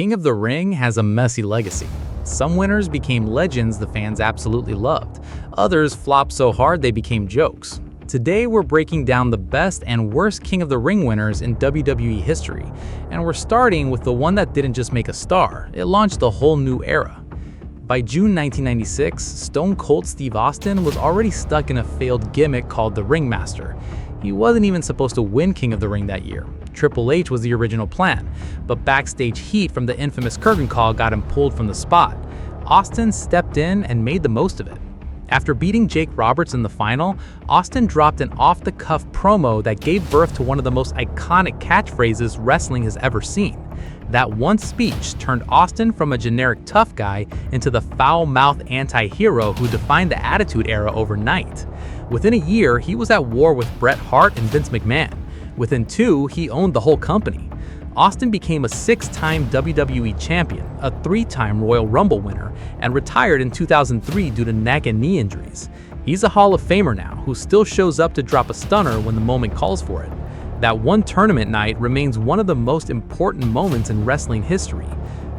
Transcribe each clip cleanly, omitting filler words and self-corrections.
King of the Ring has a messy legacy. Some winners became legends the fans absolutely loved. Others flopped so hard they became jokes. Today we're breaking down the best and worst King of the Ring winners in WWE history, and we're starting with the one that didn't just make a star, it launched a whole new era. By June 1996, Stone Cold Steve Austin was already stuck in a failed gimmick called the Ringmaster. He wasn't even supposed to win King of the Ring that year. Triple H was the original plan, but backstage heat from the infamous curtain call got him pulled from the spot. Austin stepped in and made the most of it. After beating Jake Roberts in the final, Austin dropped an off-the-cuff promo that gave birth to one of the most iconic catchphrases wrestling has ever seen. That one speech turned Austin from a generic tough guy into the foul-mouthed anti-hero who defined the Attitude Era overnight. Within a year, he was at war with Bret, Hart, and Vince McMahon. Within 2, he owned the whole company. Austin became a 6-time WWE champion, a 3-time Royal Rumble winner, and retired in 2003 due to neck and knee injuries. He's a Hall of Famer now, who still shows up to drop a stunner when the moment calls for it. That one tournament night remains one of the most important moments in wrestling history.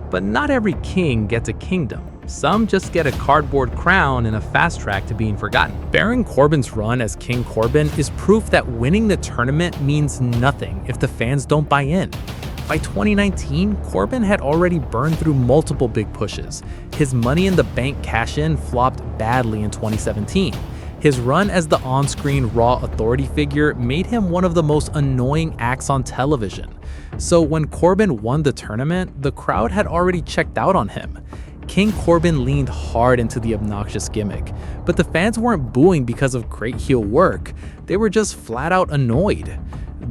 But not every king gets a kingdom. Some just get a cardboard crown and a fast track to being forgotten. Baron Corbin's run as King Corbin is proof that winning the tournament means nothing if the fans don't buy in. By 2019, Corbin had already burned through multiple big pushes. His Money in the Bank cash-in flopped badly in 2017. His run as the on-screen Raw authority figure made him one of the most annoying acts on television. So when Corbin won the tournament, the crowd had already checked out on him. King Corbin leaned hard into the obnoxious gimmick, but the fans weren't booing because of great heel work. They were just flat out annoyed.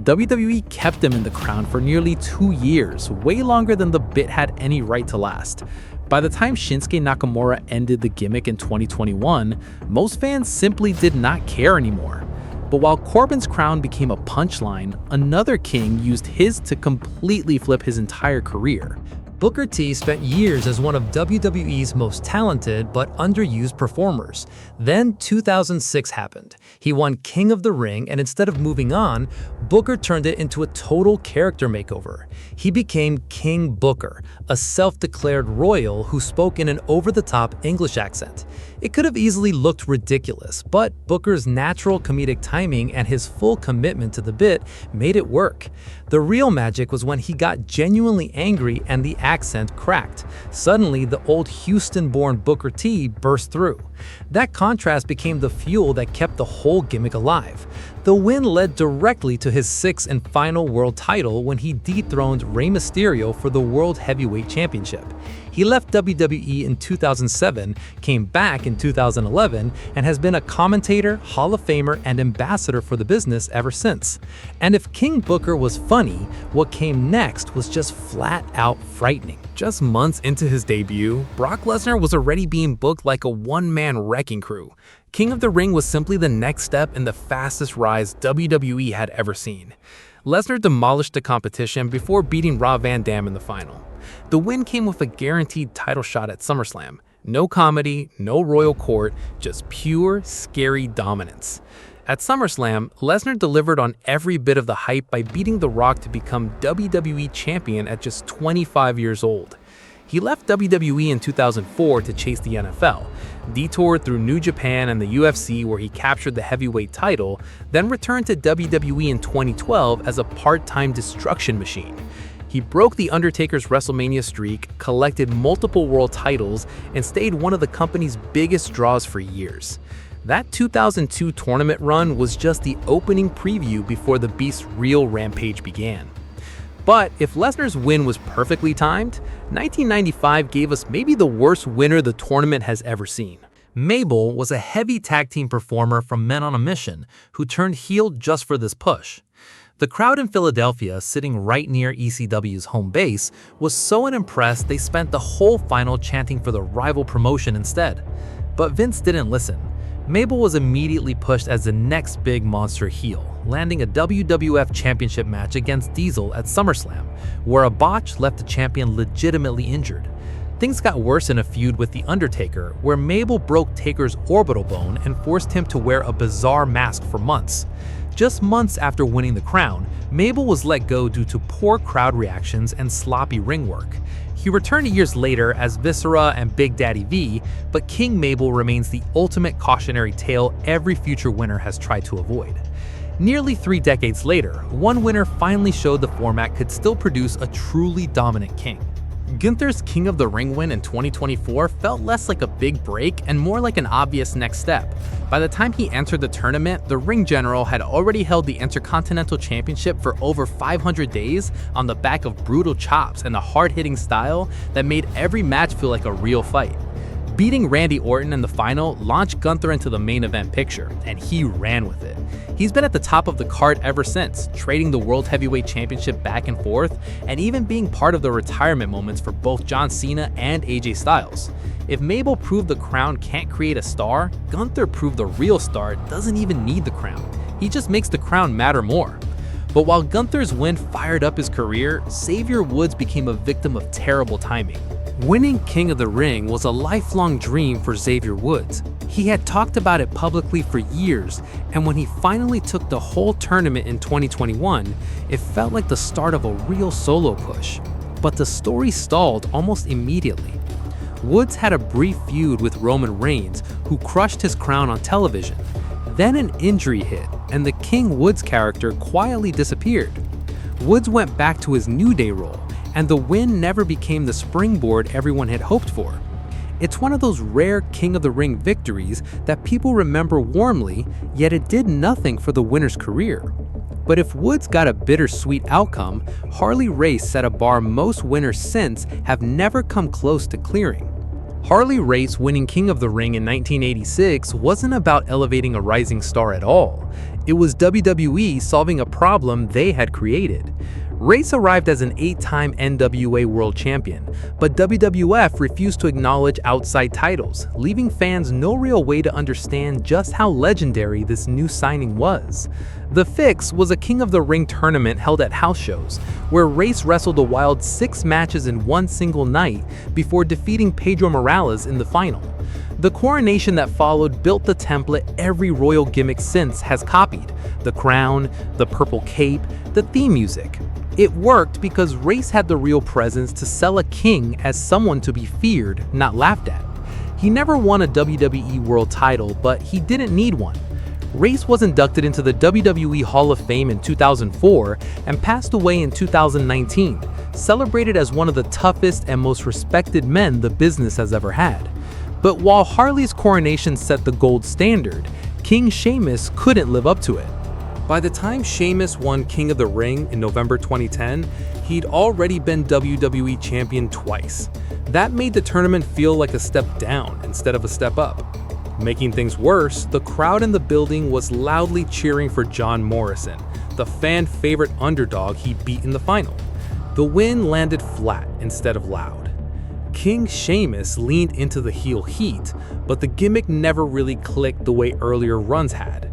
WWE kept him in the crown for nearly 2 years, way longer than the bit had any right to last. By the time Shinsuke Nakamura ended the gimmick in 2021, most fans simply did not care anymore. But while Corbin's crown became a punchline, another king used his to completely flip his entire career. Booker T spent years as one of WWE's most talented but underused performers. Then 2006 happened. He won King of the Ring, and instead of moving on, Booker turned it into a total character makeover. He became King Booker, a self-declared royal who spoke in an over-the-top English accent. It could have easily looked ridiculous, but Booker's natural comedic timing and his full commitment to the bit made it work. The real magic was when he got genuinely angry and the accent cracked. Suddenly, the old Houston-born Booker T burst through. That contrast became the fuel that kept the whole gimmick alive. The win led directly to his 6th and final world title when he dethroned Rey Mysterio for the World Heavyweight Championship. He left WWE in 2007, came back in 2011, and has been a commentator, Hall of Famer, and ambassador for the business ever since. And if King Booker was funny, what came next was just flat out frightening. Just months into his debut, Brock Lesnar was already being booked like a one-man wrecking crew. King of the Ring was simply the next step in the fastest rise WWE had ever seen. Lesnar demolished the competition before beating Rob Van Dam in the final. The win came with a guaranteed title shot at SummerSlam. No comedy, no royal court, just pure, scary dominance. At SummerSlam, Lesnar delivered on every bit of the hype by beating The Rock to become WWE Champion at just 25 years old. He left WWE in 2004 to chase the NFL, detoured through New Japan and the UFC where he captured the heavyweight title, then returned to WWE in 2012 as a part-time destruction machine. He broke The Undertaker's WrestleMania streak, collected multiple world titles, and stayed one of the company's biggest draws for years. That 2002 tournament run was just the opening preview before the Beast's real rampage began. But if Lesnar's win was perfectly timed, 1995 gave us maybe the worst winner the tournament has ever seen. Mabel was a heavy tag team performer from Men on a Mission who turned heel just for this push. The crowd in Philadelphia, sitting right near ECW's home base, was so unimpressed they spent the whole final chanting for the rival promotion instead. But Vince didn't listen. Mabel was immediately pushed as the next big monster heel, landing a WWF Championship match against Diesel at SummerSlam, where a botch left the champion legitimately injured. Things got worse in a feud with The Undertaker, where Mabel broke Taker's orbital bone and forced him to wear a bizarre mask for months. Just months after winning the crown, Mabel was let go due to poor crowd reactions and sloppy ring work. He returned years later as Viscera and Big Daddy V, but King Mabel remains the ultimate cautionary tale every future winner has tried to avoid. Nearly 3 decades later, one winner finally showed the format could still produce a truly dominant king. Gunther's King of the Ring win in 2024 felt less like a big break and more like an obvious next step. By the time he entered the tournament, the Ring General had already held the Intercontinental Championship for over 500 days on the back of brutal chops and a hard-hitting style that made every match feel like a real fight. Beating Randy Orton in the final launched Gunther into the main event picture, and he ran with it. He's been at the top of the card ever since, trading the World Heavyweight Championship back and forth, and even being part of the retirement moments for both John Cena and AJ Styles. If Mabel proved the crown can't create a star, Gunther proved the real star doesn't even need the crown. He just makes the crown matter more. But while Gunther's win fired up his career, Xavier Woods became a victim of terrible timing. Winning King of the Ring was a lifelong dream for Xavier Woods. He had talked about it publicly for years, and when he finally took the whole tournament in 2021, it felt like the start of a real solo push. But the story stalled almost immediately. Woods had a brief feud with Roman Reigns, who crushed his crown on television. Then an injury hit, and the King Woods character quietly disappeared. Woods went back to his New Day role, and the win never became the springboard everyone had hoped for. It's one of those rare King of the Ring victories that people remember warmly, yet it did nothing for the winner's career. But if Woods got a bittersweet outcome, Harley Race set a bar most winners since have never come close to clearing. Harley Race winning King of the Ring in 1986 wasn't about elevating a rising star at all. It was WWE solving a problem they had created. Race arrived as an 8-time NWA World Champion, but WWF refused to acknowledge outside titles, leaving fans no real way to understand just how legendary this new signing was. The fix was a King of the Ring tournament held at house shows, where Race wrestled a wild 6 matches in one single night before defeating Pedro Morales in the final. The coronation that followed built the template every royal gimmick since has copied: the crown, the purple cape, the theme music. It worked because Race had the real presence to sell a king as someone to be feared, not laughed at. He never won a WWE World title, but he didn't need one. Race was inducted into the WWE Hall of Fame in 2004 and passed away in 2019, celebrated as one of the toughest and most respected men the business has ever had. But while Harley's coronation set the gold standard, King Sheamus couldn't live up to it. By the time Sheamus won King of the Ring in November 2010, he'd already been WWE Champion twice. That made the tournament feel like a step down instead of a step up. Making things worse, the crowd in the building was loudly cheering for John Morrison, the fan-favorite underdog he beat in the final. The win landed flat instead of loud. King Sheamus leaned into the heel heat, but the gimmick never really clicked the way earlier runs had.